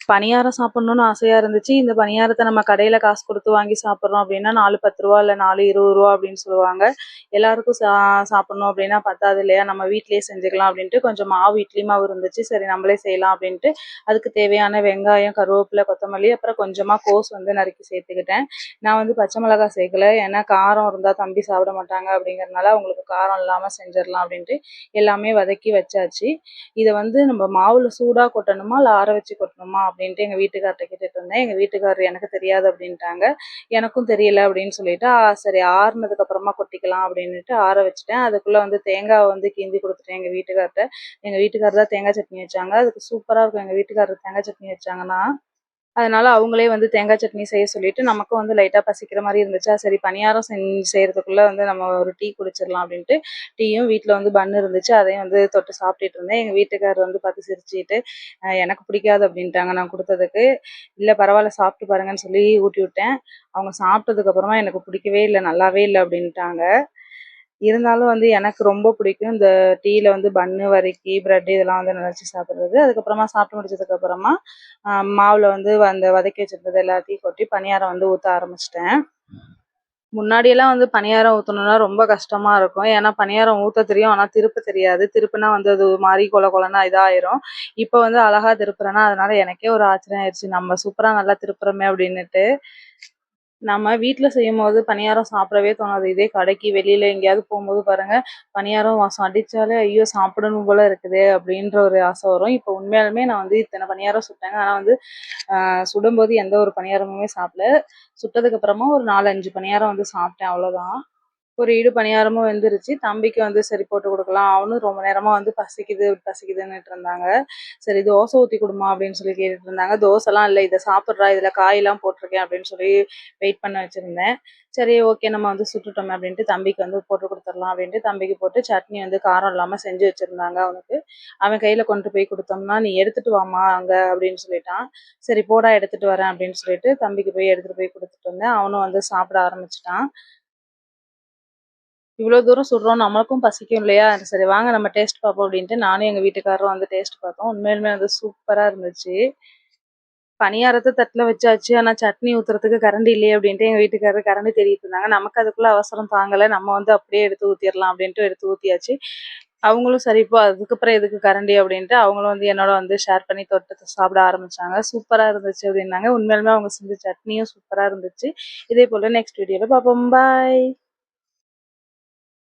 பணியாரம் சாப்பிடணும்னு ஆசையா இருந்துச்சு. இந்த பணியாரத்த நம்ம கடையில காசு குடுத்து வாங்கி சாப்பிடுறோம் அப்படின்னா, 4 ரூ. 10 இல்ல 4 ரூ. 20 அப்படின்னு சொல்லுவாங்க. எல்லாருக்கும் சாப்பிடணும் அப்படின்னா பத்தாது இல்லையா? நம்ம வீட்லயே செஞ்சுக்கலாம் அப்படின்ட்டு கொஞ்சம் மாவு இட்லி மாவு இருந்துச்சு. சரி நம்மளே செய்யலாம் அப்படின்ட்டு, அதுக்கு தேவையான வெங்காயம், கருவேப்பிலை, கொத்தமல்லி, அப்புறம் கொஞ்சமா கோஸ் வந்து நறுக்கி சேர்த்துக்கிட்டேன். நான் வந்து பச்சை மிளகாய் சேர்க்கல. ஏன்னா காரம் இருந்தா தம்பி சாப்பிட மாட்டாங்க அப்படிங்கிறதுனால, அவங்களுக்கு காரம் இல்லாம செஞ்சிடலாம் அப்படின்ட்டு எல்லாமே வதக்கி வச்சாச்சு. இத வந்து நம்ம மாவுல சூடா கொட்டணுமா? இல்ல ஆற வச்சு கொட்டணுமா? அப்படின்ட்டு எங்க வீட்டுக்கார்ட்ட கேட்டுட்டு இருந்தேன். எங்க வீட்டுக்காரர் எனக்கு தெரியாது அப்படின்ட்டாங்க. எனக்கும் தெரியல அப்படின்னு சொல்லிட்டு, சரி ஆறுனதுக்கு அப்புறமா கொட்டிக்கலாம் அப்படின்னுட்டு ஆற வச்சுட்டேன். அதுக்குள்ள வந்து தேங்காய் வந்து கிண்டி கொடுத்துட்டேன் எங்க வீட்டுக்கார்ட்ட. எங்க வீட்டுக்காரர் தான் தேங்காய் சட்னி வச்சாங்க. அதுக்கு சூப்பரா இருக்கும் எங்க வீட்டுக்காரர் தேங்காய் சட்னி வச்சாங்கன்னா. அதனால அவங்களே வந்து தேங்காய் சட்னி செய்ய சொல்லிட்டு, நமக்கும் வந்து லைட்டா பசிக்கிற மாதிரி இருந்துச்சா, சரி பணியாரம் செய்யறதுக்குள்ள வந்து நம்ம ஒரு டீ குடிச்சிடலாம் அப்படின்ட்டு டீயும் வீட்டில் வந்து பன் இருந்துச்சு, அதையும் வந்து தொட்டு சாப்பிட்டுட்டு இருந்தேன். எங்கள் வீட்டுக்காரர் வந்து பார்த்து சிரிச்சுட்டு, எனக்கு பிடிக்காது அப்படின்ட்டாங்க நான் கொடுத்ததுக்கு. இல்லை பரவாயில்ல சாப்பிட்டு பாருங்கன்னு சொல்லி ஊட்டி விட்டேன். அவங்க சாப்பிட்டதுக்கு அப்புறமா எனக்கு பிடிக்கவே இல்லை, நல்லாவே இல்லை அப்படின்ட்டாங்க. இருந்தாலும் வந்து எனக்கு ரொம்ப பிடிக்கும் இந்த டீயில் வந்து பன்னு வதக்கி ப்ரெட் இதெல்லாம் வந்து நினச்சி சாப்பிட்றது. அதுக்கப்புறமா சாப்பிட்டு முடிச்சதுக்கப்புறமா மாவில் வந்து அந்த வதக்கி வச்சுருந்தது எல்லாத்தையும் கொட்டி பணியாரம் வந்து ஊற்ற ஆரம்பிச்சிட்டேன். முன்னாடியெல்லாம் வந்து பணியாரம் ஊற்றணுன்னா ரொம்ப கஷ்டமாக இருக்கும். ஏன்னா பணியாரம் ஊற்ற தெரியும், ஆனால் திருப்ப தெரியாது. திருப்புனா வந்து அது ஒரு மாதிரி கொல கொலன்னு இதாயிரும். இப்போ வந்து அழகாக திருப்புறேன்னா அதனால எனக்கே ஒரு ஆச்சரியம் ஆயிடுச்சு, நம்ம சூப்பராக நல்லா திருப்புறோமே அப்படின்னுட்டு. நம்ம வீட்டில் செய்யும்போது பணியாரம் சாப்பிடவே தோணாது. இதே கடைக்கு வெளியில் எங்கேயாவது போகும்போது பாருங்கள், பணியாரம் வாசம் அடித்தாலே ஐயோ சாப்பிடணும் போல் இருக்குது அப்படின்ற ஒரு ஆசை வரும். இப்போ உண்மையாலுமே நான் வந்து இத்தனை பணியாரம் சுட்டேங்க. ஆனால் வந்து சுடும்போது எந்த ஒரு பணியாரமுமே சாப்பிடல. சுட்டதுக்கப்புறமா ஒரு 4-5 பணியாரம் வந்து சாப்பிட்டேன், அவ்வளோதான். ஒரு இடு பணியாரமும் வெந்துருச்சு. தம்பிக்கு வந்து சரி போட்டு கொடுக்கலாம், அவனும் ரொம்ப நேரமாக வந்து பசிக்குது பசிக்குதுன்னுட்டு இருந்தாங்க. சரி தோசை ஊற்றி கொடுமா அப்படின்னு சொல்லி கேட்டுட்டு இருந்தாங்க. தோசைலாம் இல்லை, இதை சாப்பிட்றா, இதில் காயெல்லாம் போட்டிருக்கேன் அப்படின்னு சொல்லி வெயிட் பண்ண வச்சுருந்தேன். சரி ஓகே நம்ம வந்து சுட்டுட்டோமே அப்படின்ட்டு தம்பிக்கு வந்து போட்டு கொடுத்துடலாம் அப்படின்ட்டு தம்பிக்கு போட்டு சட்னி வந்து காரம் இல்லாமல் செஞ்சு வச்சுருந்தாங்க அவனுக்கு. அவன் கையில் கொண்டு போய் கொடுத்தோம்னா, நீ எடுத்துகிட்டு வாமா அங்கே அப்படின்னு சொல்லிட்டான். சரி போடா எடுத்துகிட்டு வரேன் அப்படின்னு சொல்லிட்டு தம்பிக்கு போய் எடுத்துகிட்டு போய் கொடுத்துட்டு வந்தேன். அவனும் வந்து சாப்பிட ஆரம்பிச்சிட்டான். இவ்வளோ தூரம் சுடுறோம், நம்மளுக்கும் பசிக்கும் இல்லையா? சரி வாங்க நம்ம டேஸ்ட் பார்ப்போம் அப்படின்ட்டு நானும் எங்கள் வீட்டுக்காரரும் வந்து டேஸ்ட் பார்த்தோம். உண்மையிலுமே வந்து சூப்பராக இருந்துச்சு. பணியாரத்தை தட்டில் வச்சாச்சு, ஆனால் சட்னி ஊற்றுறதுக்கு கரண்டி இல்லையே அப்படின்ட்டு எங்கள் வீட்டுக்காரர் கரண்டி தேடிட்டு இருந்தாங்க. நமக்கு அதுக்குள்ளே அவசரம் தாங்கலை, நம்ம வந்து அப்படியே எடுத்து ஊற்றிடலாம் அப்படின்ட்டு எடுத்து ஊற்றியாச்சு. அவங்களும் சரி இப்போ அதுக்கப்புறம் எதுக்கு கரண்டி அப்படின்ட்டு அவங்களும் வந்து என்னோட வந்து ஷேர் பண்ணி தொட்டு சாப்பிட ஆரம்பிச்சாங்க. சூப்பராக இருந்துச்சு அப்படின்னாங்க. உண்மையிலுமே அவங்க செஞ்ச சட்னியும் சூப்பராக இருந்துச்சு. இதே போல் நெக்ஸ்ட் வீடியோவில் பார்ப்போம். பாய்.